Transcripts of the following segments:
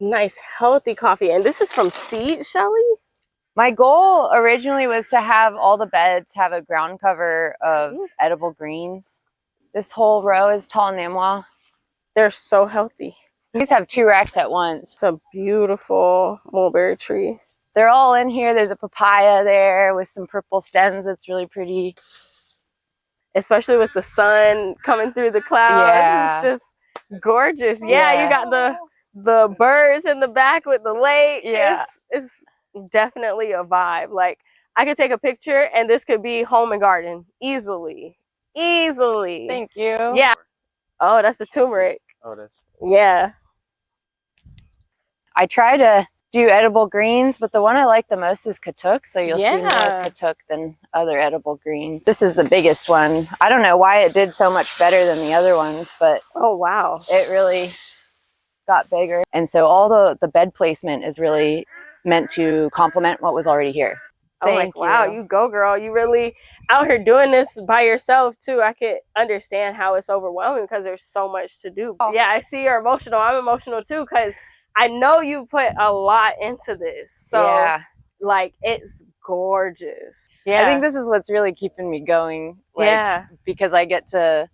Nice, healthy coffee. And this is from seed, Shelley? My goal originally was to have all the beds have a ground cover of edible greens. This whole row is tall Namwa. They're so healthy. These have 2 racks at once. It's a beautiful mulberry tree. They're all in here. There's a papaya there with some purple stems. It's really pretty. Especially with the sun coming through the clouds. Yeah. It's just gorgeous. Yeah, you got the birds in the back with the lake. Yeah. It's definitely a vibe. Like, I could take a picture and this could be home and garden easily. Thank you. Yeah. Oh, that's the turmeric. Oh, that's... Yeah. I try to do edible greens, but the one I like the most is katuk, so you'll see more katuk than other edible greens. This is the biggest one. I don't know why it did so much better than the other ones, but oh wow, it really got bigger. And so all the bed placement is really meant to complement what was already here. I'm like, wow, you go girl. You really out here doing this by yourself too. I could understand how it's overwhelming because there's so much to do. Yeah, I see you're emotional. I'm emotional too because I know you put a lot into this. So like, it's gorgeous. Yeah. I think this is what's really keeping me going. Like, because I get to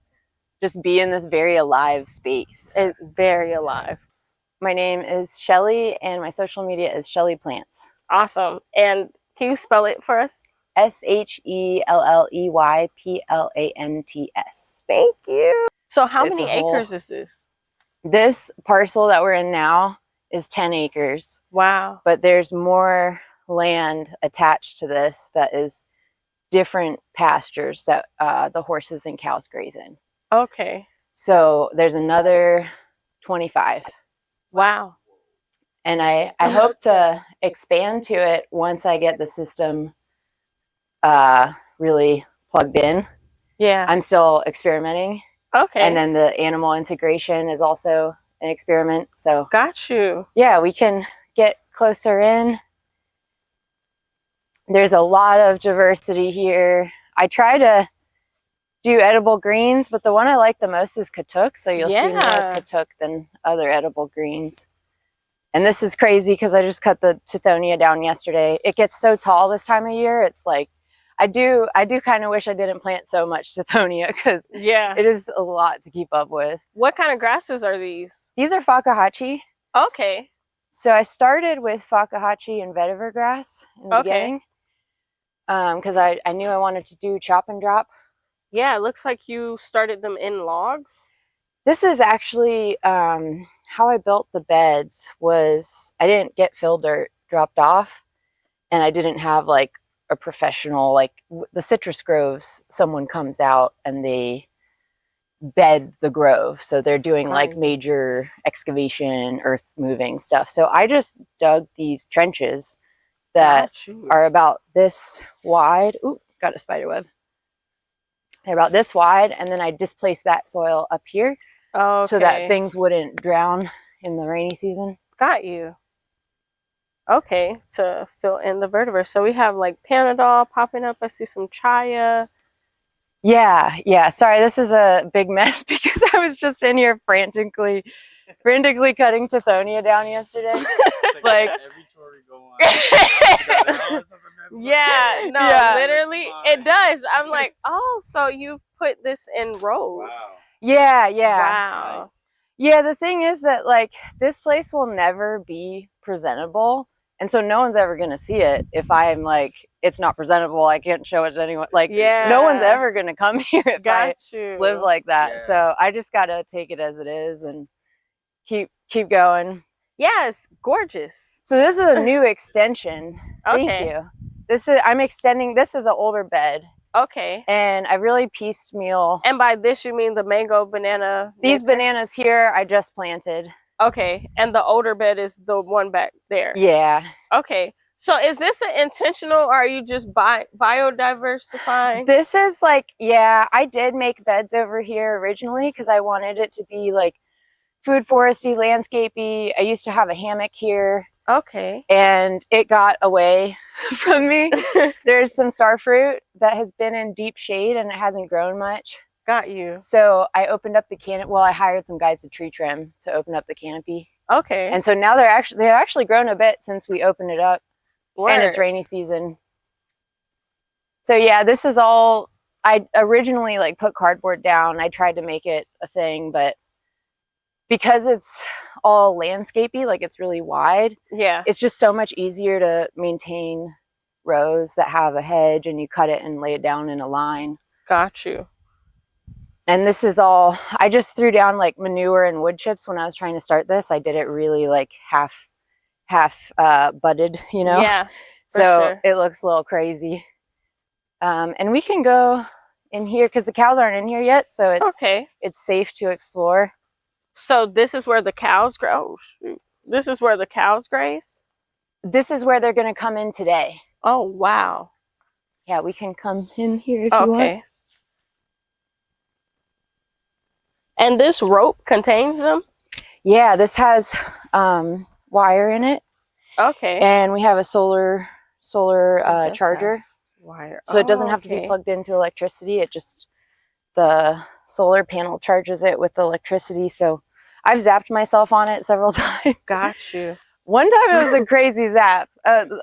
just be in this very alive space. It's very alive. My name is Shelley and my social media is Shelley Plants. Awesome. And can you spell it for us? SHELLEYPLANTS. Thank you. So how many acres is this? This parcel that we're in now is 10 acres. Wow. But there's more land attached to this that is different pastures that the horses and cows graze in. Okay. So there's another 25. Wow. And I hope to expand to it once I get the system really plugged in. Yeah. I'm still experimenting. Okay. And then the animal integration is also an experiment. So got you. Yeah, we can get closer in. There's a lot of diversity here. I try to do edible greens, but the one I like the most is katuk. So you'll see more katuk than other edible greens. And this is crazy because I just cut the tithonia down yesterday. It gets so tall this time of year. It's like, I do kind of wish I didn't plant so much tithonia because it is a lot to keep up with. What kind of grasses are these? These are fakahachi. Okay. So I started with fakahachi and vetiver grass in the beginning because I knew I wanted to do chop and drop. Yeah, it looks like you started them in logs. This is actually how I built the beds. Was I didn't get fill dirt dropped off, and I didn't have like a professional, like the citrus groves, someone comes out and they bed the grove. So they're doing like major excavation, earth moving stuff. So I just dug these trenches that are about this wide. Ooh, got a spider web. They're about this wide. And then I displaced that soil up here so that things wouldn't drown in the rainy season. Got you. Okay, to fill in the vertebrae. So we have like Panadol popping up. I see some chaya. Yeah. Sorry, this is a big mess because I was just in here frantically cutting tithonia down yesterday. like every tour we go on. Literally, it does. I'm like, oh, so you've put this in rows. Wow. Yeah. Wow. Nice. Yeah, the thing is that like this place will never be presentable. And so no one's ever going to see it if I'm like, it's not presentable. I can't show it to anyone. Like, no one's ever going to come here if I live like that. Yeah. So I just got to take it as it is and keep going. Yes, gorgeous. So this is a new extension. Thank you. I'm extending. This is an older bed. Okay. And I really piecemeal. And by this, you mean the mango banana? These bananas here, I just planted. Okay, and the older bed is the one back there. Yeah. Okay, so is this an intentional, or are you just biodiversifying? This is like, yeah, I did make beds over here originally because I wanted it to be like food foresty, landscapey. I used to have a hammock here. Okay. And it got away from me. There's some starfruit that has been in deep shade and it hasn't grown much. Got you. So I opened up the canopy. Well, I hired some guys to tree trim to open up the canopy. Okay. And so now they've actually grown a bit since we opened it up. Word. And it's rainy season. So yeah, this is all, I originally like put cardboard down. I tried to make it a thing, but because it's all landscapey, like it's really wide. Yeah. It's just so much easier to maintain rows that have a hedge, and you cut it and lay it down in a line. Got you. And this is all, I just threw down like manure and wood chips when I was trying to start this. I did it really like half budded, you know? Yeah. So sure. It looks a little crazy. And we can go in here because the cows aren't in here yet. So it's safe to explore. So this is where the cows grow. This is where the cows graze? This is where they're going to come in today. Oh, wow. Yeah, we can come in here if you want. And this rope contains them? Yeah, this has wire in it. Okay. And we have a solar charger. Wire. So it doesn't have to be plugged into electricity. It just, the solar panel charges it with electricity. So I've zapped myself on it several times. Got you. One time it was a crazy zap.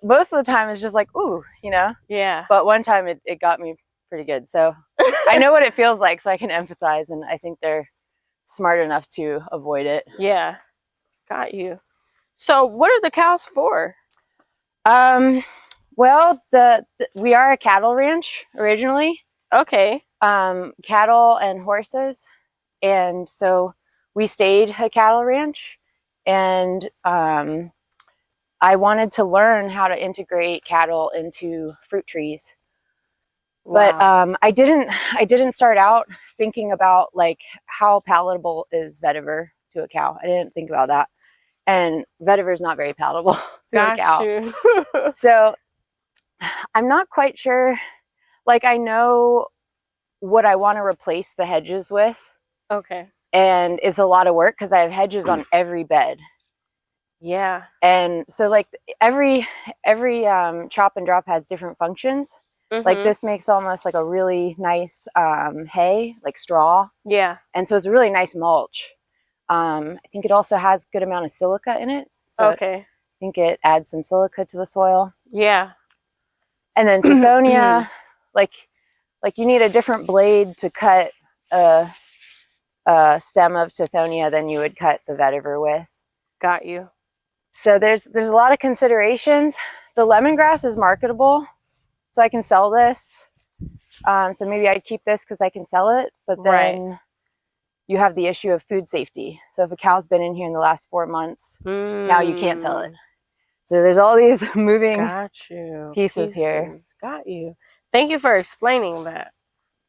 Most of the time it's just like, ooh, you know? Yeah. But one time it got me pretty good. So I know what it feels like, so I can empathize. And I think they're smart enough to avoid it. Yeah. Got you. So what are the cows for? Well, we are a cattle ranch originally. Okay. Cattle and horses. And so we stayed a cattle ranch, and I wanted to learn how to integrate cattle into fruit trees. Wow. But I didn't start out thinking about like how palatable is vetiver to a cow. I didn't think about that. And vetiver is not very palatable to a cow. So I'm not quite sure. Like, I know what I want to replace the hedges with. Okay. And it's a lot of work because I have hedges on every bed. Yeah. And so like every chop and drop has different functions. Like this makes almost like a really nice hay, like straw. Yeah. And so it's a really nice mulch. I think it also has a good amount of silica in it. So I think it adds some silica to the soil. Yeah. And then tithonia, like you need a different blade to cut a stem of tithonia than you would cut the vetiver with. Got you. So there's a lot of considerations. The lemongrass is marketable, so I can sell this. So maybe I'd keep this because I can sell it, but then you have the issue of food safety. So if a cow's been in here in the last 4 months, now you can't sell it. So there's all these moving pieces here. Got you. Thank you for explaining that,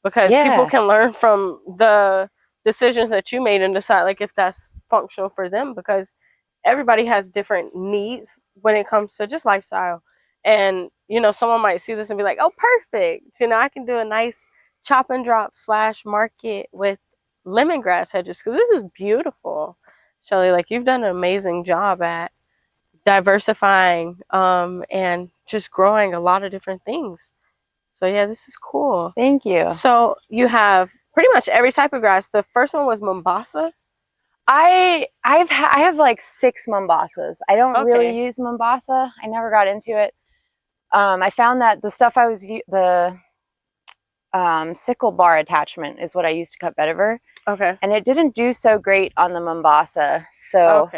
because people can learn from the decisions that you made and decide like if that's functional for them, because everybody has different needs when it comes to just lifestyle. And, you know, someone might see this and be like, oh, perfect. You know, I can do a nice chop and drop / market with lemongrass hedges, because this is beautiful. Shelley, like, you've done an amazing job at diversifying and just growing a lot of different things. So yeah, this is cool. Thank you. So you have pretty much every type of grass. The first one was Mombasa. I have like 6 Mombasas. I don't really use Mombasa. I never got into it. I found that the stuff the sickle bar attachment is what I used to cut vetiver. Okay. And it didn't do so great on the Mombasa. So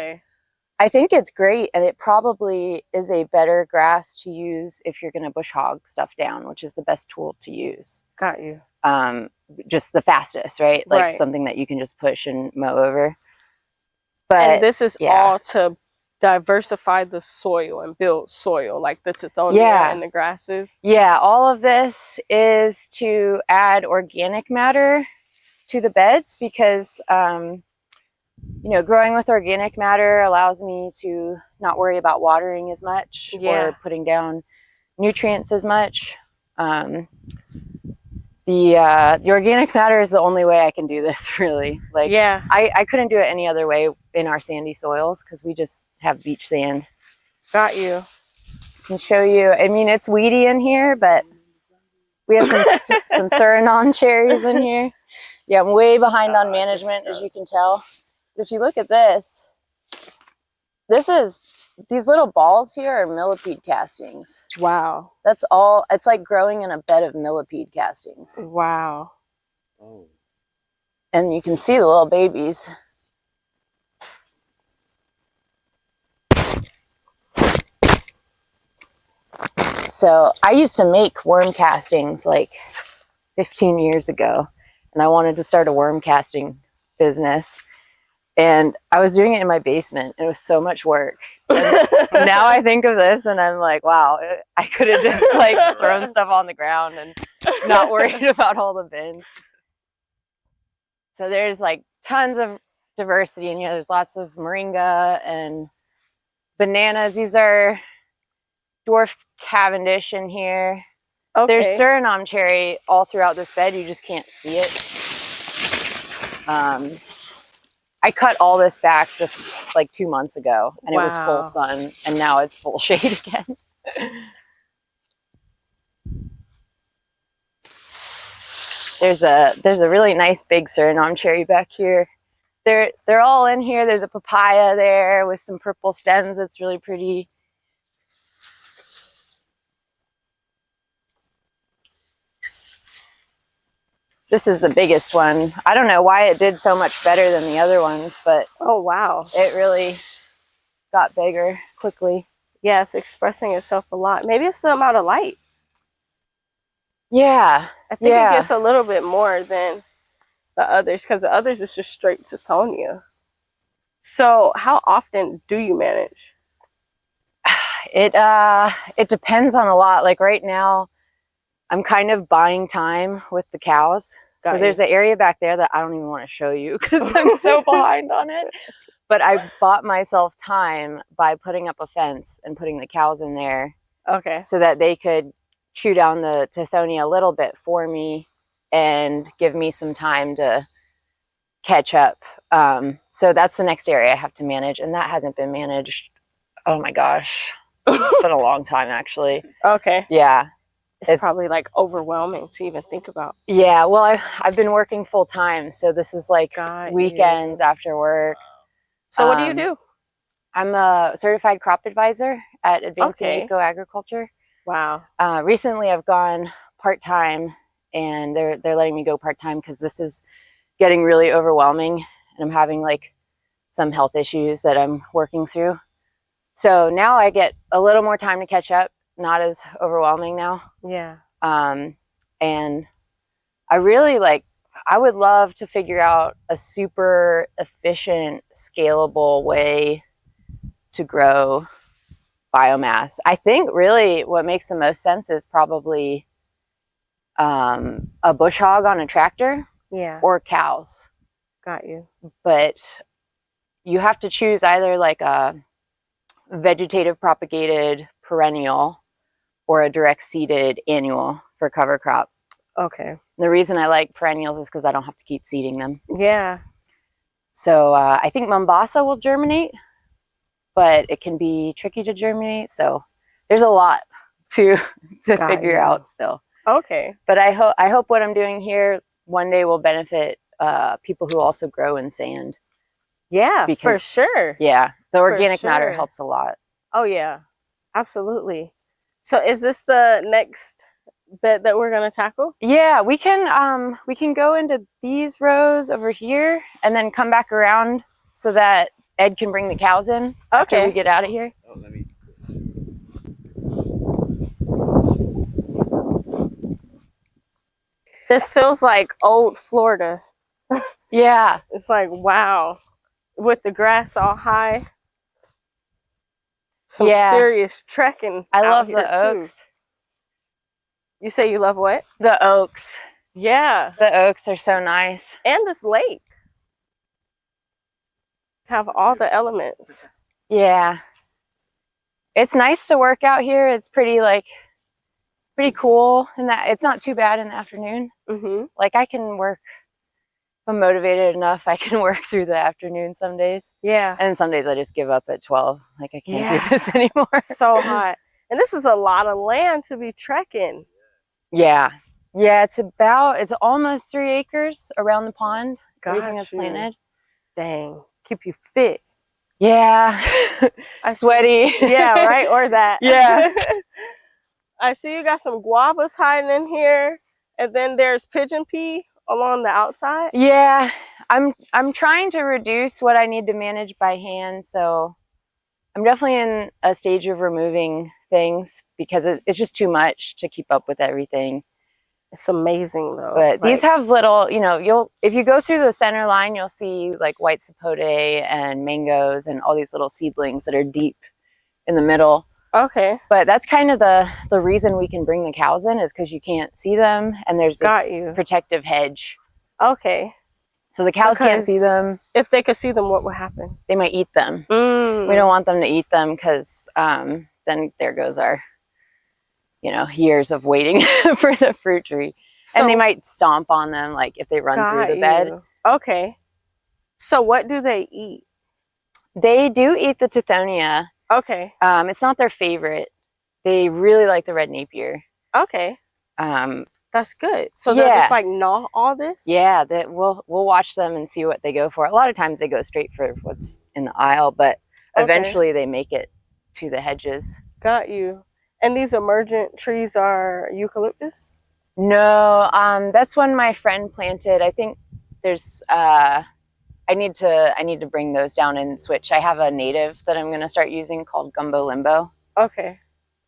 I think it's great, and it probably is a better grass to use if you're going to bush hog stuff down, which is the best tool to use. Got you. Just the fastest, right? Like something that you can just push and mow over. But and this is all to diversify the soil and build soil, like the tithonia and the grasses. Yeah, all of this is to add organic matter to the beds, because you know, growing with organic matter allows me to not worry about watering as much or putting down nutrients as much. The organic matter is the only way I can do this, really. Like, I couldn't do it any other way in our sandy soils because we just have beach sand. Got you. I can show you. I mean, it's weedy in here, but we have some Suriname cherries in here. Yeah, I'm way behind on management, as you can tell. But if you look at this, these little balls here are millipede castings. Wow. That's all. It's like growing in a bed of millipede castings. Wow. Oh. And you can see the little babies. So I used to make worm castings like 15 years ago, and I wanted to start a worm casting business. And I was doing it in my basement. And it was so much work. Now I think of this and I'm like, wow, I could have just like thrown stuff on the ground and not worried about all the bins. So there's like tons of diversity in here. There's lots of moringa and bananas. These are dwarf Cavendish in here. Okay. There's Suriname cherry all throughout this bed. You just can't see it. I cut all this back just like 2 months ago, and wow. It was full sun, and now it's full shade again. There's a really nice big Suriname cherry back here. They're all in here. There's a papaya there with some purple stems that's really pretty. This is the biggest one. I don't know why it did so much better than the other ones, but oh wow, it really got bigger quickly. Yeah, it's expressing itself a lot. Maybe it's the amount of light. Yeah. I think it gets a little bit more than the others, because the others is just straight Tithonia. So how often do you manage? It depends on a lot. Like right now, I'm kind of buying time with the cows. So there's an area back there that I don't even want to show you because I'm so behind on it. But I bought myself time by putting up a fence and putting the cows in there. Okay. So that they could chew down the Tithonia a little bit for me and give me some time to catch up. So that's the next area I have to manage. And that hasn't been managed. Oh my gosh. It's been a long time actually. Okay. Yeah. It's probably like overwhelming to even think about. Yeah, well, I've been working full time, so this is like weekends after work. So what do you do? I'm a certified crop advisor at Advancing Eco Agriculture. Wow. Recently, I've gone part-time, and they're letting me go part-time because this is getting really overwhelming, and I'm having like some health issues that I'm working through. So now I get a little more time to catch up. Not as overwhelming now. Yeah. And I really I would love to figure out a super efficient, scalable way to grow biomass. I think really what makes the most sense is probably a bush hog on a tractor. Yeah. Or cows. Got you. But you have to choose either like a vegetative propagated perennial or a direct seeded annual for cover crop. Okay. The reason I like perennials is because I don't have to keep seeding them. Yeah. So I think Mombasa will germinate, but it can be tricky to germinate. So there's a lot to figure out still. Okay. But I hope what I'm doing here one day will benefit people who also grow in sand. Yeah, because, for sure. Yeah, the organic matter helps a lot. Oh yeah, absolutely. So is this the next bed that we're gonna tackle? Yeah, we can go into these rows over here and then come back around so that Ed can bring the cows in after we get out of here. Oh, let me. This feels like old Florida. Yeah. It's like, wow. With the grass all high. Some serious trekking. I love the oaks. You say you love what? The oaks. Yeah. The oaks are so nice. And this lake. Have all the elements. Yeah. It's nice to work out here. It's pretty cool in that it's not too bad in the afternoon. Mm-hmm. Like I can work, if I'm motivated enough, I can work through the afternoon some days. Yeah. And some days I just give up at 12. Like I can't do this anymore. So hot. And this is a lot of land to be trekking. Yeah. Yeah, it's almost 3 acres around the pond. Everything is planted. Dang. Keep you fit. Yeah. Sweaty. Yeah, right? Or that. Yeah. I see you got some guavas hiding in here. And then there's pigeon pea along the outside. Yeah. I'm trying to reduce what I need to manage by hand. So I'm definitely in a stage of removing things because it's just too much to keep up with everything. It's amazing though. But these have little, you know, if you go through the center line, you'll see like white sapote and mangoes and all these little seedlings that are deep in the middle. Okay. But that's kind of the reason we can bring the cows in is because you can't see them and there's this protective hedge. Okay. So the cows can't see them. If they could see them, what would happen? They might eat them. We don't want them to eat them because then there goes our, you know, years of waiting for the fruit tree. So, and they might stomp on them, like if they run through the bed. Okay. So what do they eat? They do eat the tithonia. Okay. It's not their favorite. They really like the red napier. Okay. That's good. So they'll just like gnaw all this? Yeah, we'll watch them and see what they go for. A lot of times they go straight for what's in the aisle, but eventually they make it to the hedges. Got you. And these emergent trees are eucalyptus? No, that's one my friend planted. I think there's I need to bring those down and switch. I have a native that I'm going to start using called Gumbo Limbo. Okay.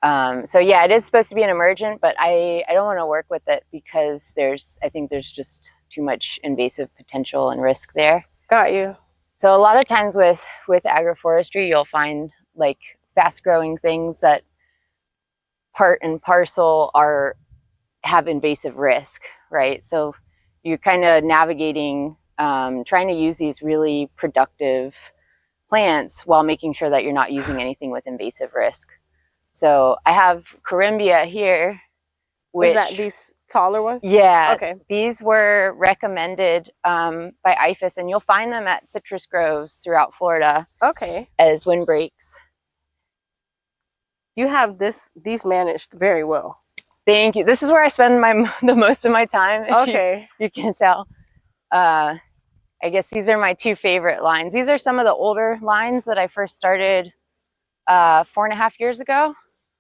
So yeah, it is supposed to be an emergent, but I don't want to work with it because I think there's just too much invasive potential and risk there. Got you. So a lot of times with agroforestry, you'll find like fast growing things that part and parcel have invasive risk, right? So you're kind of navigating, trying to use these really productive plants while making sure that you're not using anything with invasive risk. So I have Corymbia here, which is that these taller ones? Yeah. Okay. These were recommended by IFAS, and you'll find them at citrus groves throughout Florida. Okay. As windbreaks. You have these managed very well. Thank you. This is where I spend the most of my time. Okay. You can tell. I guess these are my two favorite lines. These are some of the older lines that I first started 4.5 years ago.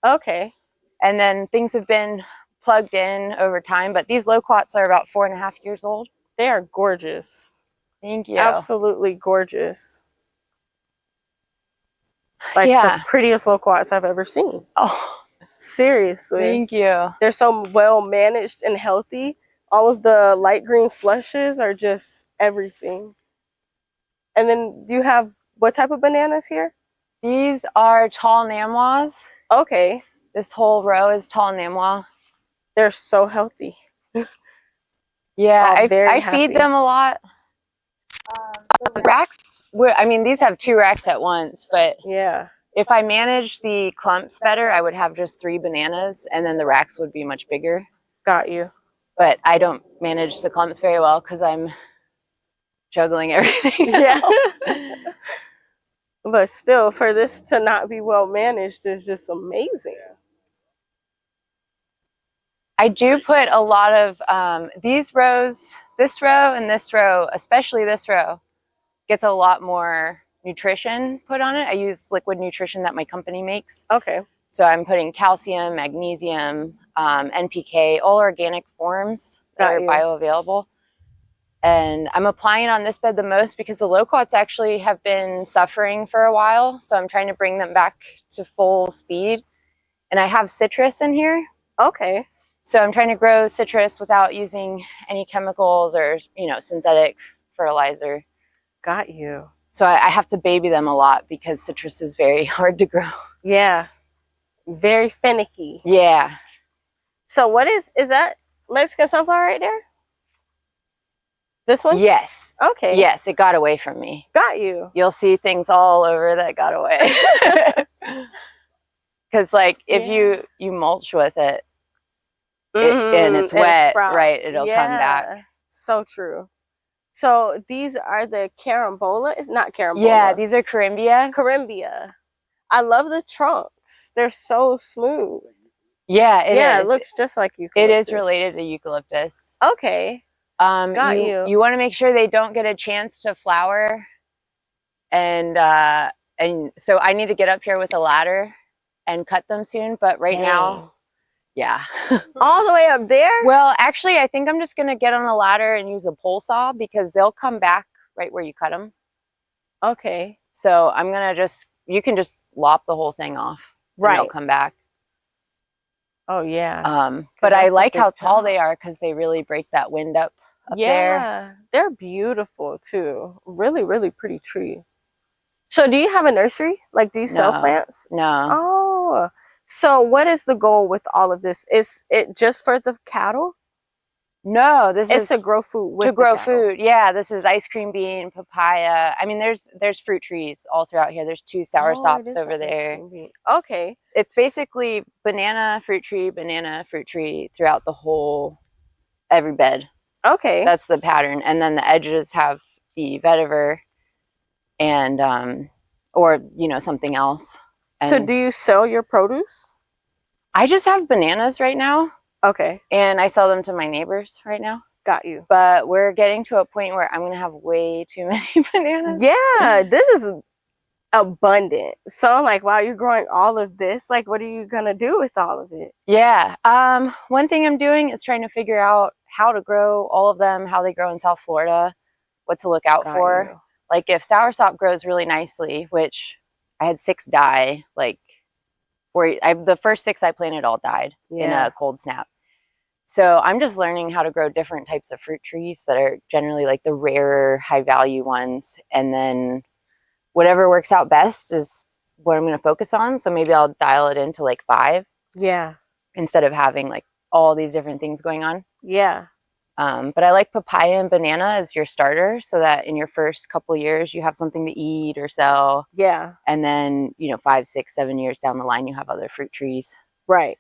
Okay. And then things have been plugged in over time, but these loquats are about 4.5 years old. They are gorgeous. Thank you. Absolutely gorgeous. Like the prettiest loquats I've ever seen. Oh, seriously. Thank you. They're so well managed and healthy. All of the light green flushes are just everything. And then you have what type of bananas here? These are tall Namwas. Okay. This whole row is tall Namwa. They're so healthy. Yeah, I feed them a lot. The racks, I mean, these have 2 racks at once, but yeah, if I manage the clumps better, I would have just 3 bananas and then the racks would be much bigger. Got you. But I don't manage the clumps very well because I'm juggling everything. Yeah. But still, for this to not be well managed is just amazing. I do put a lot of these rows, this row and this row, especially this row, gets a lot more nutrition put on it. I use liquid nutrition that my company makes. Okay. So I'm putting calcium, magnesium, NPK, all organic forms that are bioavailable. And I'm applying it on this bed the most because the loquats actually have been suffering for a while. So I'm trying to bring them back to full speed. And I have citrus in here. Okay. So I'm trying to grow citrus without using any chemicals or, you know, synthetic fertilizer. Got you. So I have to baby them a lot because citrus is very hard to grow. Yeah. Very finicky. Yeah. So what is that Mexican sunflower right there? This one? Yes. Okay. Yes, it got away from me. Got you. You'll see things all over that got away. Because like if you mulch with it, and it's wet, right, it'll come back. So true. So these are the carambola. It's not carambola. Yeah, these are Corymbia. Corymbia. I love the trunks. They're so smooth. Yeah, it is. It looks just like eucalyptus. It is related to eucalyptus. Okay. You want to make sure they don't get a chance to flower. And And so I need to get up here with a ladder and cut them soon. But right now, yeah. All the way up there? Well, actually, I think I'm just going to get on a ladder and use a pole saw because they'll come back right where you cut them. Okay. So I'm going to you can just lop the whole thing off. Right. And they'll come back. Oh, yeah. But I like how tall they are because they really break that wind up there. Yeah. They're beautiful, too. Really, really pretty tree. So do you have a nursery? Like, do you sell plants? No. Oh. So what is the goal with all of this? Is it just for the cattle? No, it's to grow food with to grow food. Yeah, this is ice cream bean, papaya. I mean, there's fruit trees all throughout here. There's 2 soursops over there. Okay. It's basically banana fruit tree throughout the whole every bed. Okay. That's the pattern. And then the edges have the vetiver and or something else. And so do you sell your produce? I just have bananas right now. Okay. And I sell them to my neighbors right now. Got you. But we're getting to a point where I'm going to have way too many bananas. Yeah, this is abundant. So I'm like, wow, you're growing all of this. Like, what are you going to do with all of it? Yeah. One thing I'm doing is trying to figure out how to grow all of them, how they grow in South Florida, what to look out for. Like if soursop grows really nicely, which I had 6 die, like the first 6 I planted all died in a cold snap. So I'm just learning how to grow different types of fruit trees that are generally like the rarer, high value ones. And then whatever works out best is what I'm going to focus on. So maybe I'll dial it into like 5. Yeah. Instead of having like all these different things going on. Yeah. But I like papaya and banana as your starter so that in your first couple years you have something to eat or sell. Yeah. And then, 5, 6, 7 years down the line, you have other fruit trees. Right.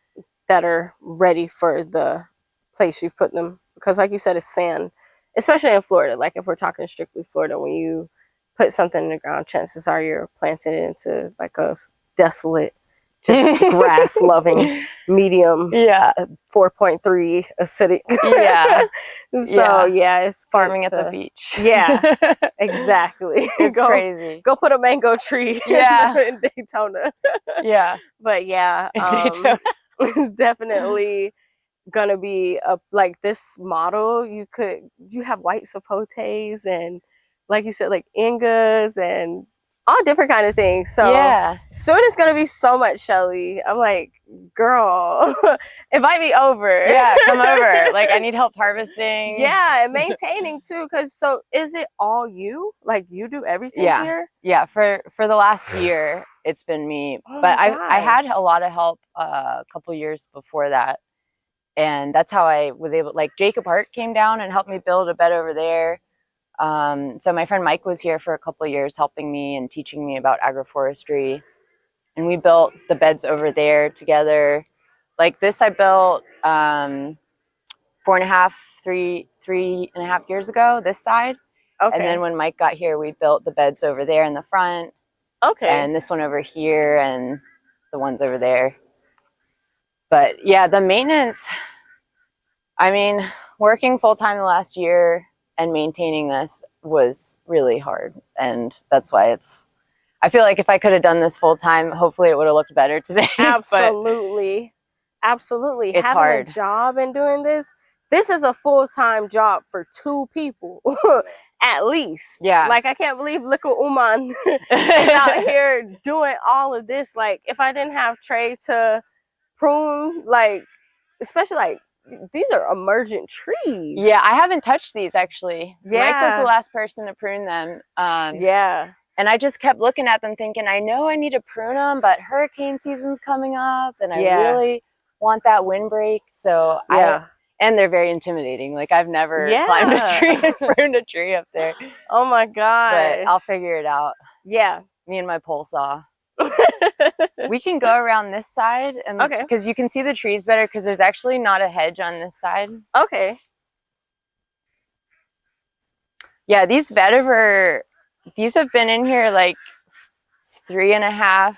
That are ready for the place you've put them. Because like you said, it's sand, especially in Florida. Like if we're talking strictly Florida, when you put something in the ground, chances are you're planting it into like a desolate, just grass loving medium 4.3 acidic. Yeah. So it's farming at the beach. Yeah, exactly. It's crazy. Go put a mango tree in Daytona. Yeah. But it's definitely gonna be like this model. You have white sapotes and like you said, like ingas and all different kind of things. So soon it's gonna be so much, Shelley. I'm like, girl, invite me over. Yeah, come over. Like I need help harvesting. Yeah, and maintaining too. Cause so is it all you? Like you do everything here? Yeah, for the last year it's been me. But I had a lot of help a couple years before that. And that's how I was able, like Jacob Hart came down and helped me build a bed over there. So my friend Mike was here for a couple of years helping me and teaching me about agroforestry. And we built the beds over there together. Like this I built 3.5 years ago, this side. Okay. And then when Mike got here, we built the beds over there in the front. Okay. And this one over here and the ones over there. But yeah, the maintenance, I mean, working full-time the last year and maintaining this was really hard. And that's why I feel like if I could have done this full-time, hopefully it would have looked better today. Absolutely. Absolutely. It's having hard. A job and doing this is a full-time job for 2 people, at least. Yeah. Like, I can't believe little Uman is out here doing all of this. Like, if I didn't have Trey to prune, like, especially like, these are emergent trees. Yeah, I haven't touched these actually. Yeah. Mike was the last person to prune them. And I just kept looking at them thinking, I know I need to prune them, but hurricane season's coming up and I really want that windbreak. So and they're very intimidating. Like I've never climbed a tree and pruned a tree up there. Oh my God. But I'll figure it out. Yeah. Me and my pole saw. We can go around this side and because you can see the trees better because there's actually not a hedge on this side. Okay. Yeah, these vetiver, these have been in here like 3.5,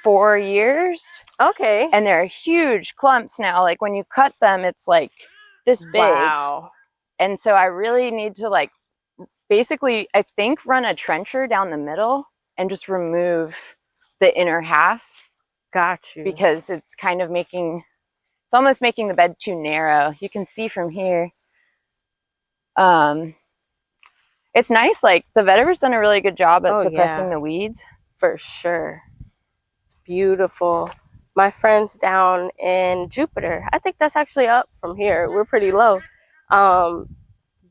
4 years. Okay. And they're huge clumps now. Like when you cut them, it's like this big. Wow. And so I really need to like basically, I think, run a trencher down the middle. and just remove the inner half. Got you. Because it's kind of making, it's almost making the bed too narrow. You can see from here. It's nice. Like the vetiver's done a really good job at suppressing the weeds. For sure. It's beautiful. My friends down in Jupiter, I think that's actually up from here. We're pretty low.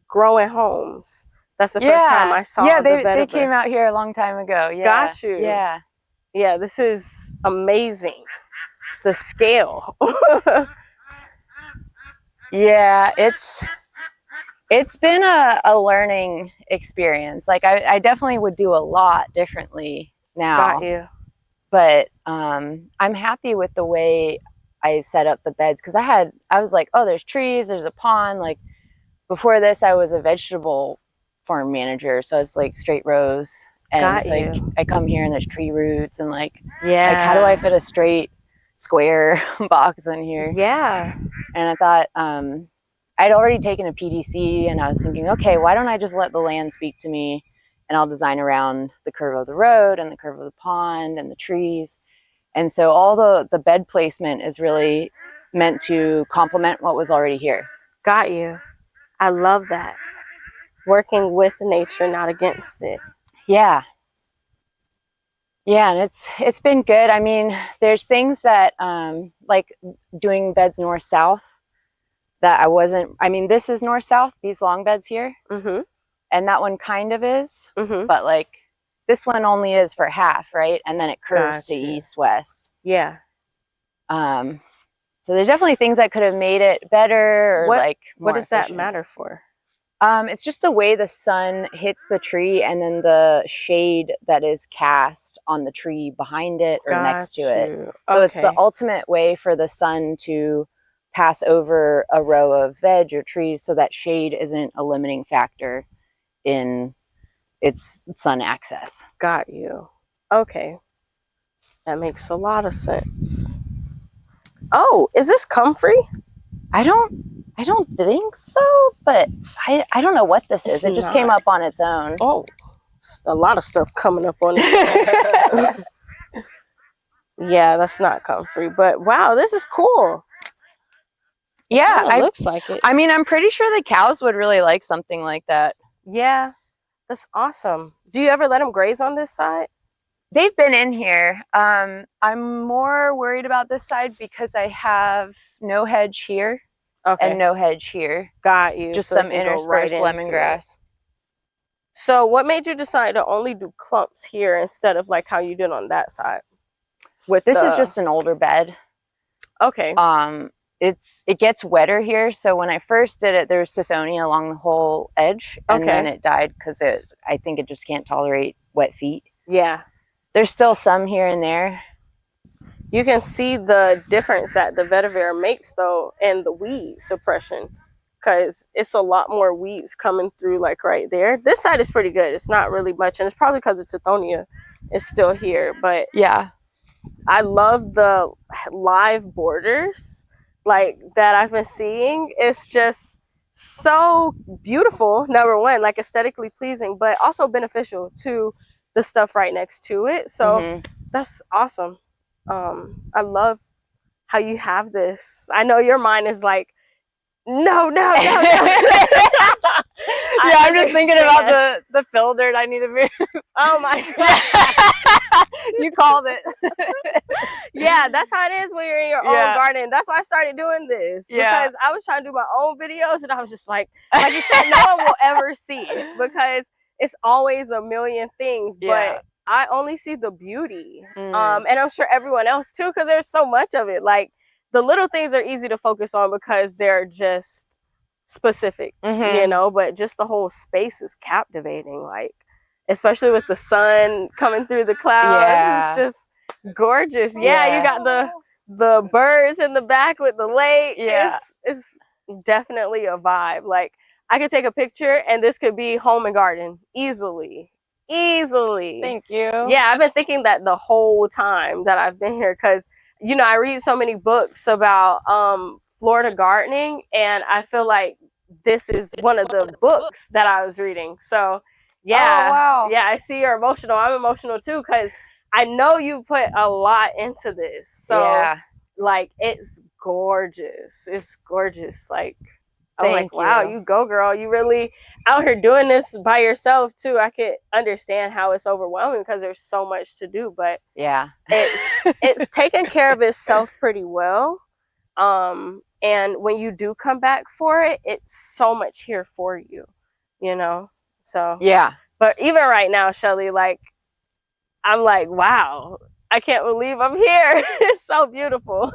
Growing homes. That's the first time I saw the vetiver. They came out here a long time ago. Yeah. Got you. Yeah. Yeah, this is amazing. The scale. Yeah, it's been a learning experience. Like I definitely would do a lot differently now. Got you. But I'm happy with the way I set up the beds, because I was like, oh, there's trees, there's a pond. Like before this, I was a vegetable farm manager, so it's like straight rows. And it's like I come here and there's tree roots and like how do I fit a straight square box in here? Yeah. And I thought I'd already taken a PDC, and I was thinking, okay, why don't I just let the land speak to me, and I'll design around the curve of the road and the curve of the pond and the trees. And so all the bed placement is really meant to complement what was already here. Got you. I love that. Working with nature, not against it. Yeah. Yeah, and it's been good. I mean, there's things that like doing beds north-south that I mean, this is north-south, these long beds here. Mm-hmm. And that one kind of is, but like this one only is for half, right? And then it curves to east-west. Yeah. So there's definitely things that could have made it better, or what does that matter for? It's just the way the sun hits the tree, and then the shade that is cast on the tree behind it or next to it. So it's the ultimate way for the sun to pass over a row of veg or trees, so that shade isn't a limiting factor in its sun access. Got you. Okay. That makes a lot of sense. Oh, is this comfrey? I don't think so, but I don't know what this is. It just came up on its own. Oh, a lot of stuff coming up on it. Yeah, that's not comfrey, but wow, this is cool. Yeah, it looks like it. I mean, I'm pretty sure the cows would really like something like that. Yeah, that's awesome. Do you ever let them graze on this side? They've been in here. I'm more worried about this side because I have no hedge here and no hedge here. Got you. Just some interspersed lemongrass. So what made you decide to only do clumps here instead of like how you did on that side? This is just an older bed. Okay. It gets wetter here, so when I first did it, there was Tithonia along the whole edge, and then it died because I think it just can't tolerate wet feet. Yeah. There's still some here and there. You can see the difference that the vetiver makes though in the weed suppression, because it's a lot more weeds coming through like right there. This side is pretty good. It's not really much, and it's probably because the Tithonia is still here, but yeah. I love the live borders like that I've been seeing. It's just so beautiful, number one, like aesthetically pleasing, but also beneficial to the stuff right next to it. So that's awesome. I love how you have this. I know your mind is like, no. Yeah, I'm just thinking about the fill dirt I need to move. Oh my God. You called it. Yeah, that's how it is when you're in your own garden. That's why I started doing this. Because I was trying to do my own videos, and I was just like you said, no one will ever see it because it's always a million things. But I only see the beauty. And I'm sure everyone else too, because there's so much of it. Like the little things are easy to focus on because they're just specifics, you know, but just the whole space is captivating, like especially with the sun coming through the clouds. It's just gorgeous. You got the birds in the back with the lake. It's definitely a vibe. Like I could take a picture and this could be home and garden easily. Thank you. Yeah, I've been thinking that the whole time that I've been here, because you know I read so many books about Florida gardening, and I feel like this is one of the books that I was reading. So Yeah. Oh, wow. Yeah, I see you're emotional. I'm emotional too, because I know you put a lot into this. So yeah. like it's gorgeous. It's gorgeous. Like I'm Thank like, wow, you go girl. You really out here doing this by yourself too. I could understand how it's overwhelming because there's so much to do, but yeah. it's taking care of itself pretty well. And when you do come back for it, it's so much here for you, you know? So yeah. but even right now, Shelley, like I'm like, wow, I can't believe I'm here. It's so beautiful.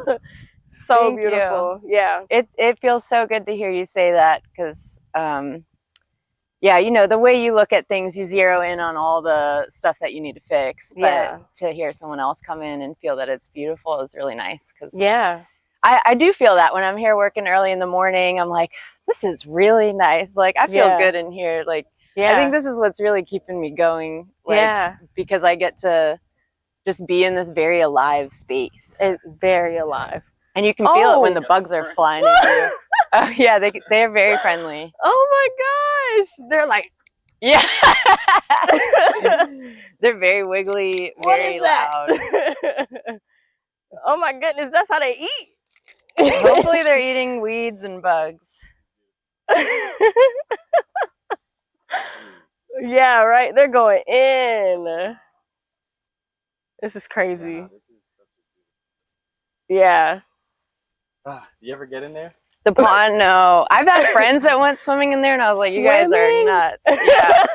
So Thank beautiful. you. Yeah. It feels so good to hear you say that because yeah, you know, the way you look at things, you zero in on all the stuff that you need to fix, but Yeah. to hear someone else come in and feel that it's beautiful is really nice because Yeah. I do feel that when I'm here working early in the morning, I'm like, this is really nice. Like I feel Yeah. good in here. Like Yeah. I think this is what's really keeping me going. Like, Yeah. because I get to just be in this very alive space. It's very alive. And you can feel it when Oh. the bugs are flying at you. Oh yeah, they're very friendly. Oh my gosh. They're like, Yeah. They're very wiggly, what very is that? loud. Oh my goodness, that's how they eat. Hopefully they're eating weeds and bugs. Yeah, right. They're going in. This is crazy. Yeah. Do you ever get in there? The pond, no. I've had friends that went swimming in there, and I was like, "You guys are nuts." Yeah.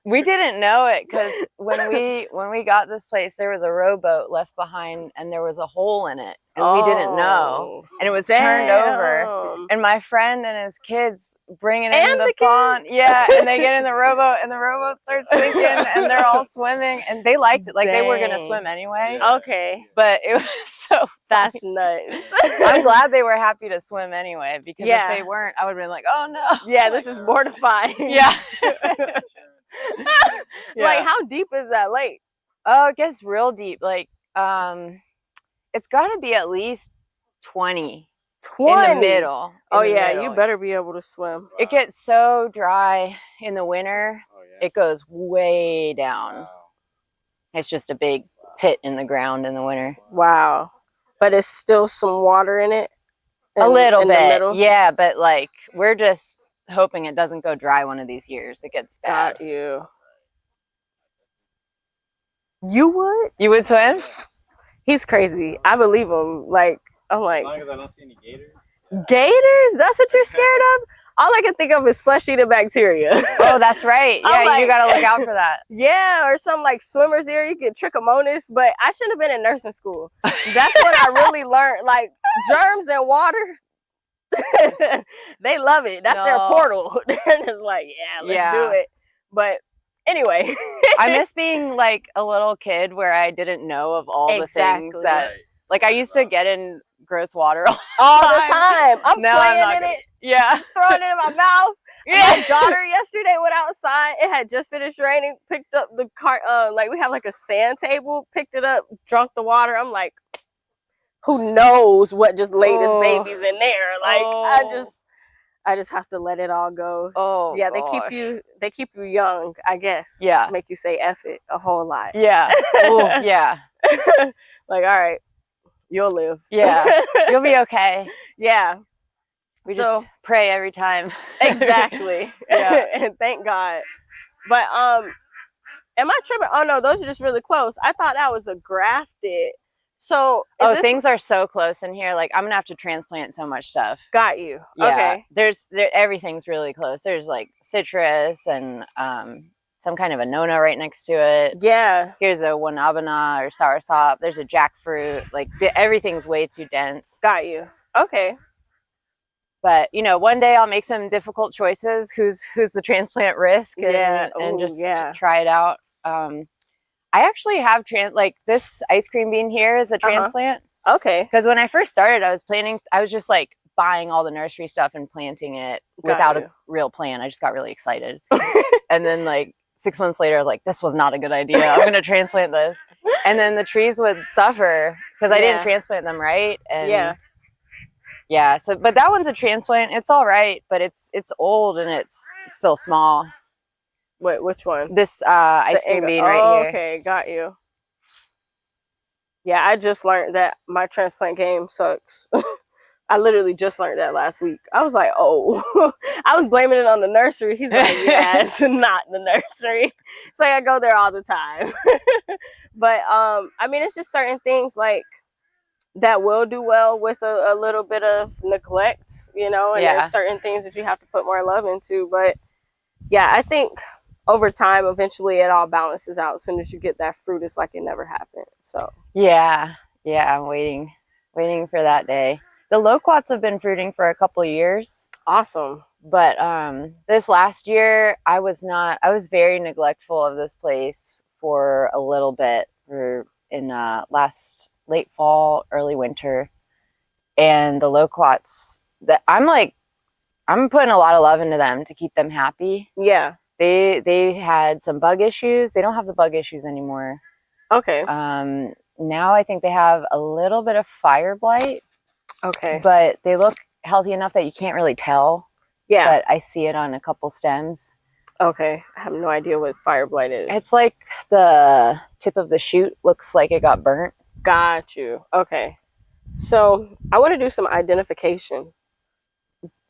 We didn't know it because when we got this place, there was a rowboat left behind, and there was a hole in it, and we didn't know, and it was turned over. And my friend and his kids bringing it in the pond, yeah, and they get in the rowboat, and the rowboat starts sinking, and they're all swimming, and they liked it, like they were gonna swim anyway. Okay, but it was so that's nuts. I'm glad they were happy to swim anyway, because if they weren't, I would have been like, oh no. Yeah, this is mortifying. Yeah. Like, how deep is that lake? Oh, it gets real deep. Like, it's got to be at least 20 in the middle. Oh yeah, you better be able to swim. Wow. It gets so dry in the winter. Oh, yeah. It goes way down. Wow. It's just a big pit in the ground in the winter. Wow. But it's still some water in it? A little bit. Yeah, but like, we're just hoping it doesn't go dry one of these years. It gets bad. Got you. You would? You would swim? He's crazy. I believe him. Like, I'm like, as long as I don't see any gators. Gators? That's what you're scared of? All I can think of is flesh-eating bacteria. Oh, that's right. Yeah, like, you gotta look out for that. Yeah, or some like swimmer's ear. You get trichomonas, but I shouldn't have been in nursing school. That's when I really learned, like, germs and water. They love it. That's their portal. They're just like, yeah, let's do it. But anyway. I miss being like a little kid where I didn't know of all the things that, like, I used to get in gross water all the time. I'm playing in it. Yeah. Throwing it in my mouth. Yeah. My daughter yesterday went outside. It had just finished raining, picked up the cart. Like, we have like a sand table, picked it up, drunk the water. I'm like, who knows what just laid his babies in there? Like, I just have to let it all go. Oh, yeah, they keep you young, I guess. Yeah. Make you say F it a whole lot. Yeah. Ooh, yeah. Like, all right, you'll live. Yeah. You'll be okay. Yeah. We just pray every time. Exactly. Yeah. And thank God. But am I tripping? Oh no, those are just really close. I thought that was a grafted. So things are so close in here. Like, I'm gonna have to transplant so much stuff. Got you. Yeah. Okay. Everything's really close. There's like citrus and some kind of a nona right next to it. Yeah. Here's a wanabana or soursop. There's a jackfruit. Like, everything's way too dense. Got you. Okay. But, you know, one day I'll make some difficult choices. Who's the transplant risk? And just try it out. I actually have like this ice cream bean here is a transplant. Okay. Because when I first started, I was just like buying all the nursery stuff and planting it without a real plan. I just got really excited. And then like 6 months later, I was like, this was not a good idea. I'm going to transplant this. And then the trees would suffer because I didn't transplant them right. And yeah. So, but that one's a transplant. It's all right, but it's old and it's still small. Wait, which one? This ice cream bean right here. Okay, got you. Yeah, I just learned that my transplant game sucks. I literally just learned that last week. I was like, oh, I was blaming it on the nursery. He's like, yeah, it's not the nursery. It's like I go there all the time. But I mean, it's just certain things like that will do well with a little bit of neglect, you know, and there's certain things that you have to put more love into. But yeah, I think over time, eventually it all balances out. As soon as you get that fruit, it's like it never happened. So yeah, I'm waiting for that day. The loquats have been fruiting for a couple of years. Awesome. But this last year, I was very neglectful of this place for a little bit, in last late fall, early winter. And the loquats, I'm putting a lot of love into them to keep them happy. Yeah. They had some bug issues. They don't have the bug issues anymore. Okay. Now I think they have a little bit of fire blight. Okay. But they look healthy enough that you can't really tell. Yeah. But I see it on a couple stems. Okay. I have no idea what fire blight is. It's like the tip of the shoot looks like it got burnt. Got you. Okay. So I want to do some identification.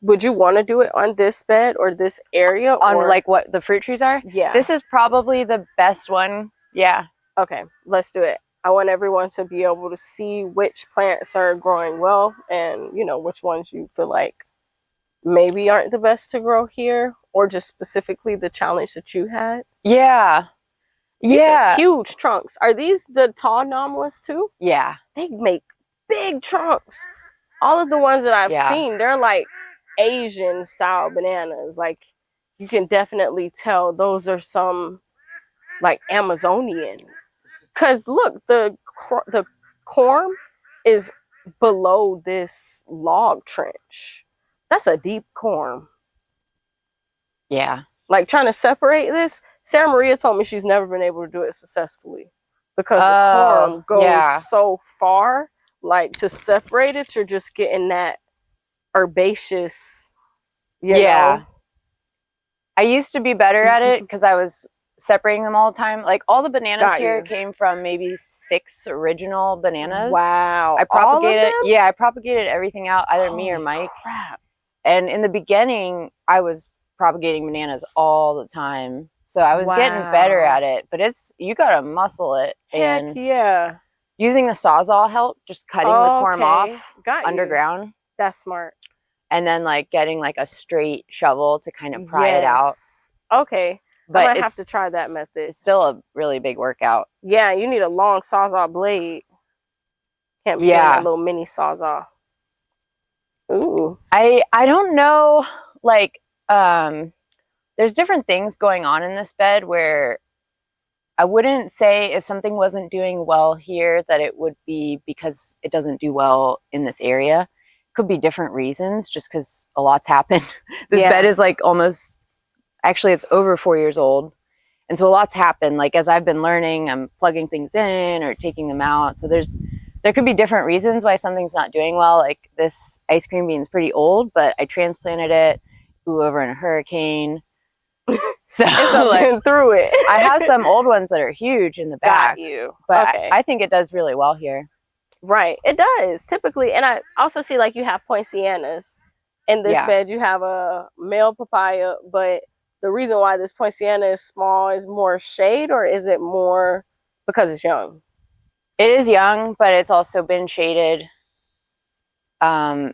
Would you want to do it on this bed or this area? On like what the fruit trees are? Yeah. This is probably the best one. Yeah. Okay. Let's do it. I want everyone to be able to see which plants are growing well and, you know, which ones you feel like maybe aren't the best to grow here, or just specifically the challenge that you had. Yeah. Yeah. Huge trunks. Are these the tall anomalies too? Yeah. They make big trunks. All of the ones that I've seen, they're like Asian style bananas. Like you can definitely tell those are some like Amazonian. Cause look, the corm is below this log trench. That's a deep corm. Yeah. Like trying to separate this, Sarah Maria told me she's never been able to do it successfully because the corm goes so far. Like to separate it, you're just getting that herbaceous. You know? I used to be better at it because I was separating them all the time. Like all the bananas here came from maybe 6 original bananas. Wow. I propagated I propagated everything out, either me or Mike. Crap. And in the beginning I was propagating bananas all the time. So I was getting better at it. But you gotta muscle it. Heck yeah. Using the Sawzall helped, just cutting the corm off underground. That's smart. And then like getting like a straight shovel to kind of pry it out. Okay. But I might have to try that method. It's still a really big workout. Yeah, you need a long Sawzall blade. Can't be a little mini Sawzall. Ooh. I don't know, like, there's different things going on in this bed where I wouldn't say if something wasn't doing well here that it would be because it doesn't do well in this area. Could be different reasons, just because a lot's happened. This bed is like actually it's over 4 years old. And so a lot's happened. Like as I've been learning, I'm plugging things in or taking them out. So there could be different reasons why something's not doing well. Like this ice cream bean is pretty old, but I transplanted it, blew over in a hurricane. So like, through it. I have some old ones that are huge in the back. But I think it does really well here. Right. It does typically. And I also see like you have poincianas in this bed. You have a male papaya, but the reason why this poinciana is small is more shade, or is it more because it's young? It is young, but it's also been shaded. Yeah,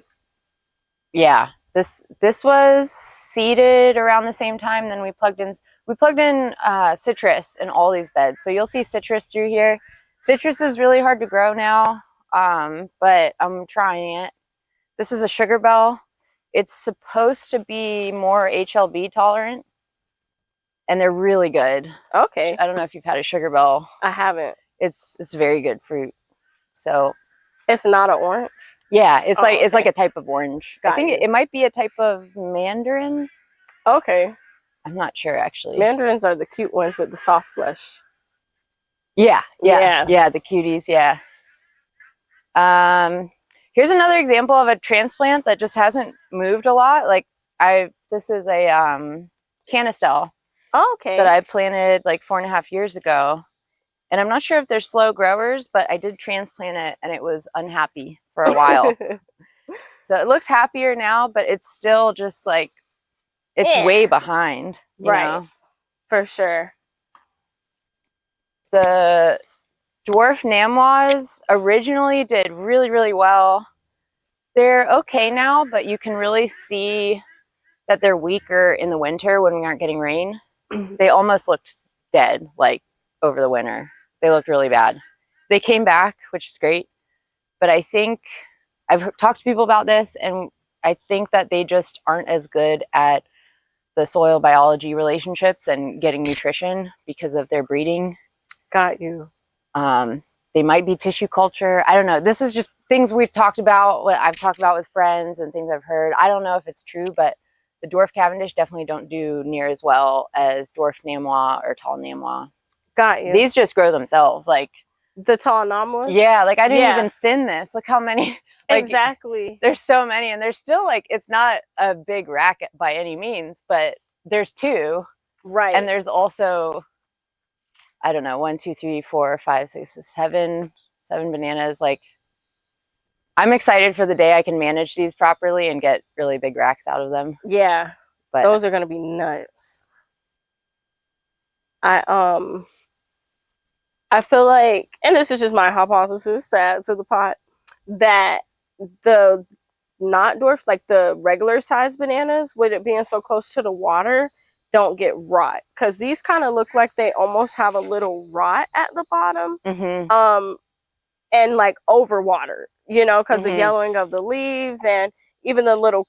this was seeded around the same time. Then we plugged in citrus in all these beds. So you'll see citrus through here. Citrus is really hard to grow now, but I'm trying it. This is a sugar bell. It's supposed to be more HLB tolerant. And they're really good. Okay. I don't know if you've had a sugar bell. I haven't. It's very good fruit. So it's not an orange? Yeah, it's it's like a type of orange. I think it might be a type of mandarin. Okay. I'm not sure actually. Mandarins are the cute ones with the soft flesh. Yeah, the cuties, yeah. Here's another example of a transplant that just hasn't moved a lot. Like this is a canistel. Okay. that I planted like 4.5 years ago. And I'm not sure if they're slow growers, but I did transplant it and it was unhappy for a while. So it looks happier now, but it's still just like, it's way behind, you know? For sure. The dwarf Namwas originally did really, really well. They're okay now, but you can really see that they're weaker in the winter when we aren't getting rain. They almost looked dead, like over the winter. They looked really bad. They came back, which is great. But I think I've talked to people about this, and I think that they just aren't as good at the soil biology relationships and getting nutrition because of their breeding. Got you. They might be tissue culture. I don't know. This is just things we've talked about, what I've talked about with friends and things I've heard. I don't know if it's true, but the dwarf Cavendish definitely don't do near as well as dwarf Namwa or tall Namwa. Got you. These just grow themselves. Like the tall Namwas? Yeah, like I didn't even thin this. Look how many. Like, exactly. There's so many, and there's still like, it's not a big racket by any means, but there's 2. Right. And there's also, I don't know, 1, 2, 3, 4, 5, 6, 7 bananas. Like, I'm excited for the day I can manage these properly and get really big racks out of them. Yeah. But those are gonna be nuts. I feel like, and this is just my hypothesis to add to the pot, that the not dwarfs, like the regular size bananas, with it being so close to the water, don't get rot, because these kind of look like they almost have a little rot at the bottom. And like overwater, you know, because the yellowing of the leaves, and even the little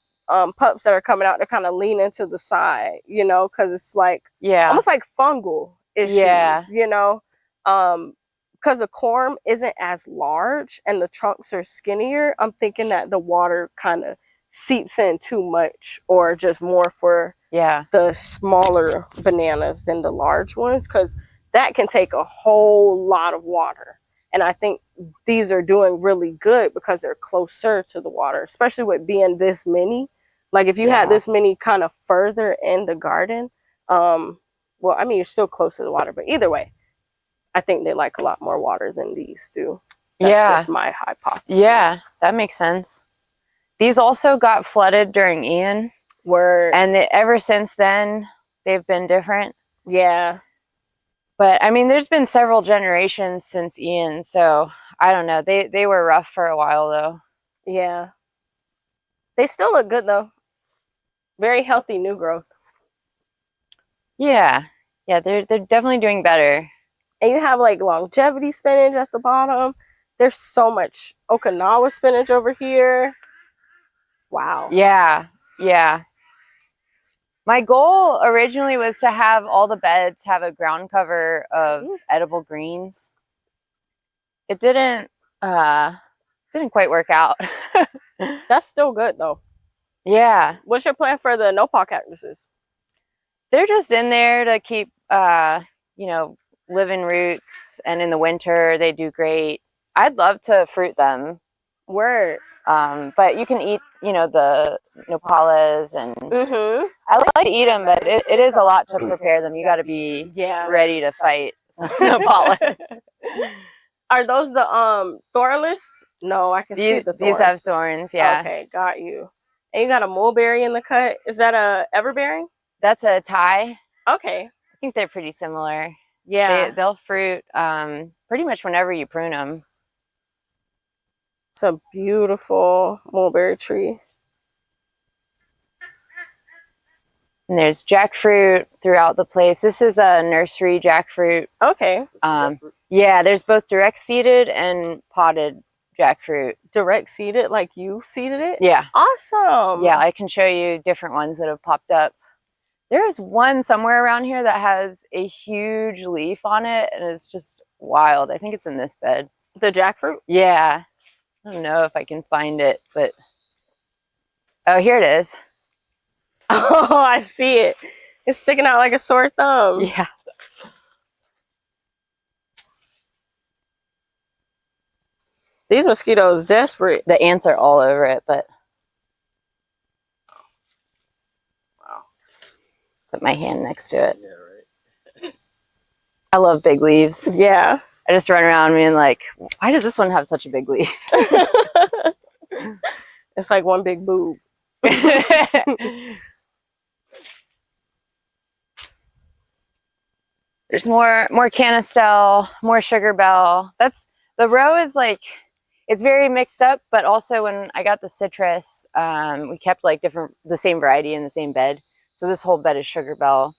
pups that are coming out, they're kind of leaning to the side, you know, because it's like almost like fungal issues, you know, because the corm isn't as large and the trunks are skinnier. I'm thinking that the water kind of seeps in too much, or just more for the smaller bananas than the large ones, because that can take a whole lot of water. And I think these are doing really good because they're closer to the water, especially with being this many. Like if you had this many kind of further in the garden, well, I mean, you're still close to the water, but either way, I think they like a lot more water than these do. That's just my hypothesis. Yeah, that makes sense. These also got flooded during Ian. And ever since then, they've been different. Yeah. But I mean, there's been several generations since Ian, so I don't know. They were rough for a while though. Yeah. They still look good though. Very healthy new growth. Yeah. Yeah, they're definitely doing better. And you have like longevity spinach at the bottom. There's so much Okinawa spinach over here. Wow. Yeah. Yeah. My goal originally was to have all the beds have a ground cover of edible greens. It didn't quite work out. That's still good though. Yeah. What's your plan for the nopal cactuses? They're just in there to keep you know, living roots, and in the winter they do great. I'd love to fruit them. Word. But you can eat, you know, the nopales, and I like to eat them, but it is a lot to prepare them. You got to be ready to fight some nopales. Are those the thornless? No, I can see the thorns. These have thorns, yeah. Okay, got you. And you got a mulberry in the cut. Is that a everbearing? That's a Thai. Okay. I think they're pretty similar. Yeah. They'll fruit pretty much whenever you prune them. It's a beautiful mulberry tree. And there's jackfruit throughout the place. This is a nursery jackfruit. Okay. Yeah, there's both direct seeded and potted jackfruit. Direct seeded, like you seeded it? Yeah. Awesome. Yeah, I can show you different ones that have popped up. There's one somewhere around here that has a huge leaf on it, and it's just wild. I think it's in this bed. The jackfruit? Yeah. I don't know if I can find it, but... Oh, here it is. Oh, I see it. It's sticking out like a sore thumb. Yeah. These mosquitoes desperate. The ants are all over it, but... Wow. Put my hand next to it. Yeah, right. I love big leaves. Yeah. I just run around being like, why does this one have such a big leaf? It's like one big boob. There's more canistel, more sugar bell. That's the row is like, it's very mixed up, but also when I got the citrus, we kept like the same variety in the same bed. So this whole bed is sugar bell.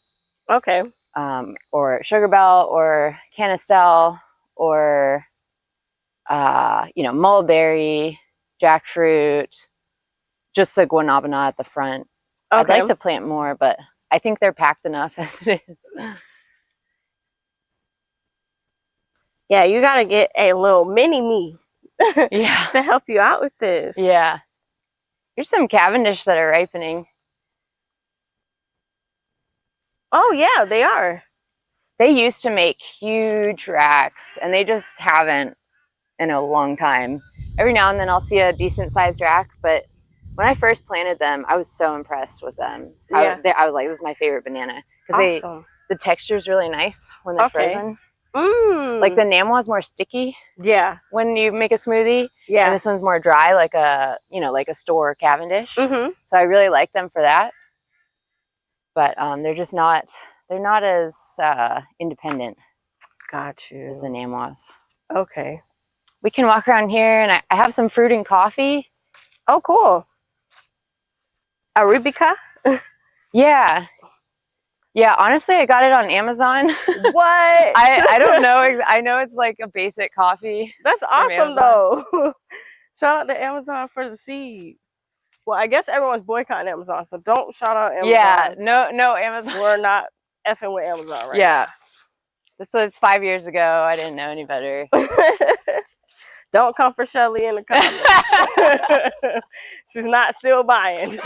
Okay. Or sugar bell or canistel or, you know, mulberry, jackfruit, just the guanabana at the front. Okay. I'd like to plant more, but I think they're packed enough as it is. Yeah, you got to get a little mini me Yeah. to help you out with this. Yeah. Here's some Cavendish that are ripening. Oh, yeah, they are. They used to make huge racks, and they just haven't in a long time. Every now and then I'll see a decent sized rack, but when I first planted them, I was so impressed with them. Yeah. I was like, this is my favorite banana. Because Awesome. the texture is really nice when they're frozen. Like the Namwa is more sticky. Yeah. When you make a smoothie. Yeah. And this one's more dry, like a, you know, like a store Cavendish. Mm-hmm. So I really like them for that. But they're just not, they're not as independent. Got you. As the Namwas. Okay. We can walk around here, and I have some fruit and coffee. Oh, cool. Arabica? Yeah. Yeah, honestly, I got it on Amazon. What? I don't know. I know it's like a basic coffee. That's awesome, though. Shout out to Amazon for the seeds. Well, I guess everyone's boycotting Amazon, so don't shout out Amazon. Yeah, no Amazon. We're not effing with Amazon right now. This was 5 years ago. I didn't know any better. Don't come for Shelley in the comments. She's not still buying.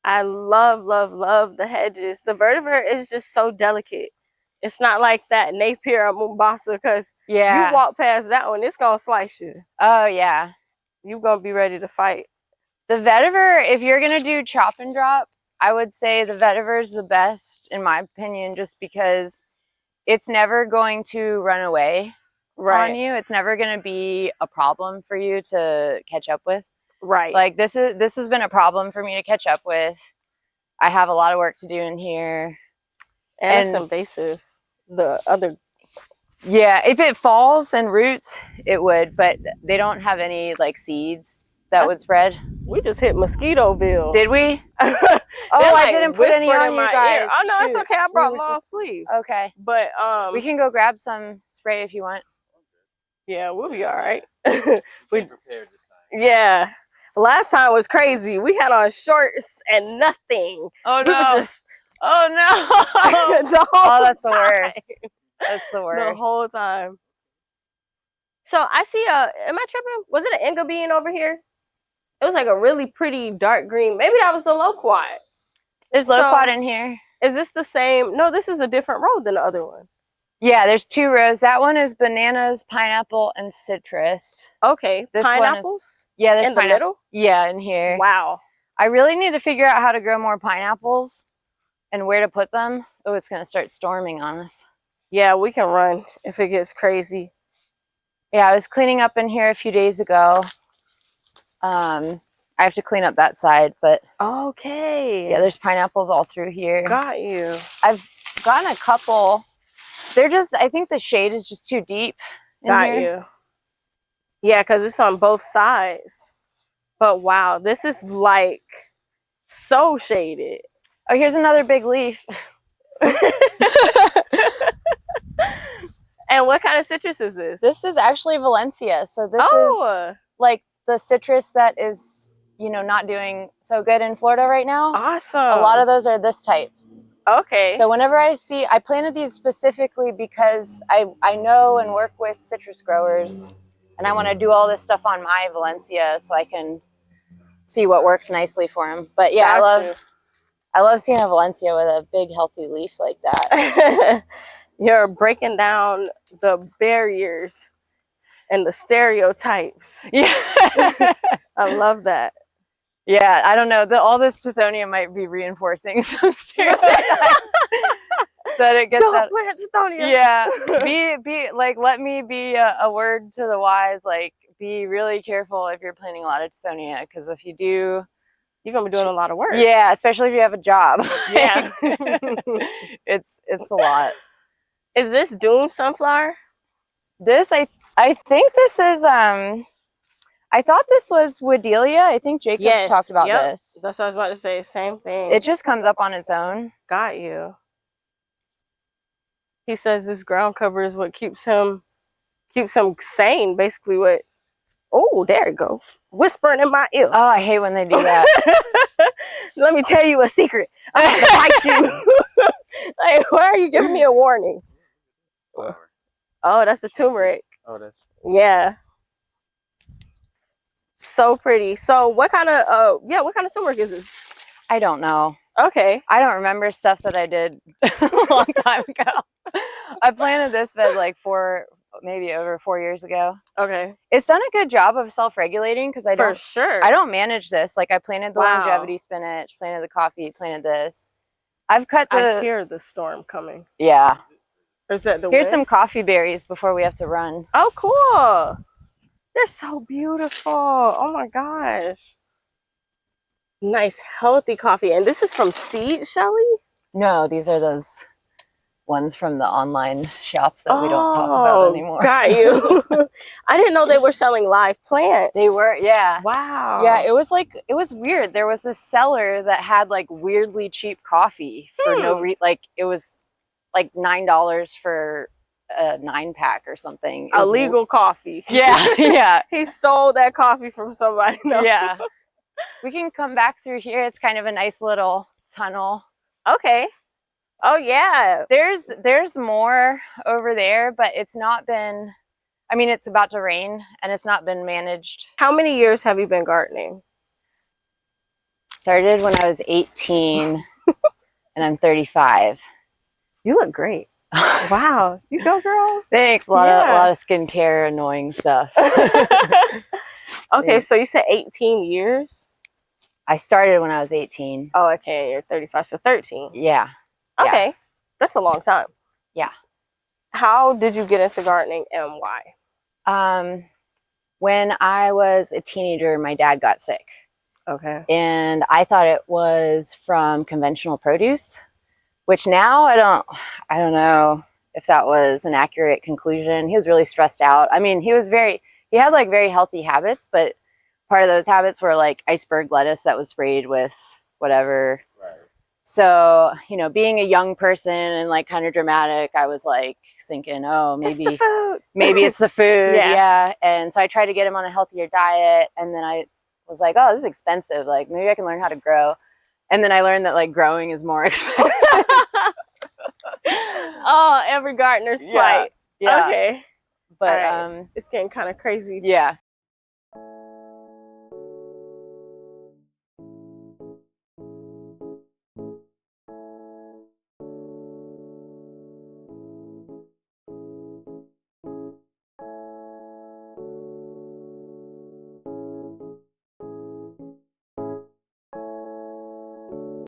I love the hedges. The vetiver is just so delicate. It's not like that Napier or Mombasa, because you walk past that one, it's going to slice you. Oh, yeah. You're going to be ready to fight. The vetiver, if you're going to do chop and drop, I would say the vetiver is the best, in my opinion, just because it's never going to run away on you. It's never going to be a problem for you to catch up with. Right. Like this has been a problem for me to catch up with. I have a lot of work to do in here. And it's invasive. The other. Yeah, if it falls and roots, it would, but they don't have any like seeds that would spread. We just hit Mosquitoville. Did we? Oh, like, I didn't put any on you guys. Ear. Oh, no, it's okay. I brought long sleeves. Okay. But we can go grab some spray if you want. Yeah, we'll be all right. We prepared this time. Yeah. Last time was crazy. We had on shorts and nothing. Oh, we no. Oh, no. That's the worst. That's the worst. The whole time. So I see am I tripping? Was it an Inga bean over here? It was like a really pretty dark green. Maybe that was the loquat. There's loquat in here. Is this the same? No, this is a different row than the other one. Yeah, there's 2 rows. That one is bananas, pineapple, and citrus. Okay. This pineapples? Yeah, there's in the middle? Yeah, in here. Wow. I really need to figure out how to grow more pineapples and where to put them. Oh, it's going to start storming on us. Yeah, we can run if it gets crazy. Yeah, I was cleaning up in here a few days ago. I have to clean up that side, but okay. Yeah, there's pineapples all through here. Got you. I've gotten a couple. They're just, I think the shade is just too deep. Got you. Yeah, because it's on both sides. But wow, this is like so shaded. Oh, here's another big leaf. And what kind of citrus is this? This is actually Valencia. So this is like the citrus that is, you know, not doing so good in Florida right now. Awesome. A lot of those are this type. Okay. So whenever I planted these specifically because I know and work with citrus growers, and I want to do all this stuff on my Valencia so I can see what works nicely for them. But yeah, I love seeing a Valencia with a big healthy leaf like that. You're breaking down the barriers and the stereotypes. Yeah. I love that. Yeah, I don't know. All this Tithonia might be reinforcing some stereotypes that it gets Don't plant Tithonia. Yeah, be like, let me be a word to the wise. Like, be really careful if you're planting a lot of Tithonia, because if you do, you're gonna be doing a lot of work. Yeah, especially if you have a job. Yeah, it's a lot. Is this Doom sunflower? This I think this is I thought this was Wooddelia. I think Jacob talked about this. That's what I was about to say. Same thing. It just comes up on its own. Got you. He says this ground cover is what keeps him sane. Basically, what? Oh, there you go. Whispering in my ear. Oh, I hate when they do that. Let me tell you a secret. I'm going to bite you. Like, why are you giving me a warning? Oh, that's the turmeric. Oh, that's. Yeah. So pretty. So what kind of turmeric is this? I don't know. Okay. I don't remember stuff that I did a long time ago. I planted this bed like maybe over 4 years ago. Okay. It's done a good job of self-regulating because I don't manage this. Like, I planted the longevity spinach, planted the coffee, planted this. I hear the storm coming. Yeah. Or is that the Here's wind? some coffee berries before we have to run. Oh, cool. They're so beautiful. Oh my gosh. Nice, healthy coffee. And this is from seed, Shelley? No, these are those ones from the online shop that we don't talk about anymore. Got you. I didn't know they were selling live plants. They were, yeah. Wow. Yeah, it was weird. There was this seller that had like weirdly cheap coffee for it was like $9 for a 9-pack or something. Illegal coffee. Yeah, yeah. He stole that coffee from somebody. No. Yeah. We can come back through here. It's kind of a nice little tunnel. Okay. Oh yeah. There's more over there, but it's not been, I mean, it's about to rain and it's not been managed. How many years have you been gardening? Started when I was 18 and I'm 35. You look great. Wow. You go, girl. Thanks. A lot of skincare, annoying stuff. Okay, so you said 18 years? I started when I was 18. Oh, okay. You're 35, so 13. Yeah. Okay. Yeah. That's a long time. Yeah. How did you get into gardening and why? When I was a teenager, my dad got sick. Okay. And I thought it was from conventional produce, which now I don't know if that was an accurate conclusion. He was really stressed out. I mean, he had like very healthy habits, but part of those habits were like iceberg lettuce that was sprayed with whatever. Right. So, you know, being a young person and like kind of dramatic, I was like thinking, oh, maybe it's the food. Maybe it's the food. Yeah. And so I tried to get him on a healthier diet. And then I was like, oh, this is expensive. Like, maybe I can learn how to grow. And then I learned that like growing is more expensive. Oh, every gardener's plight. Yeah. Okay. But it's getting kind of crazy. Yeah.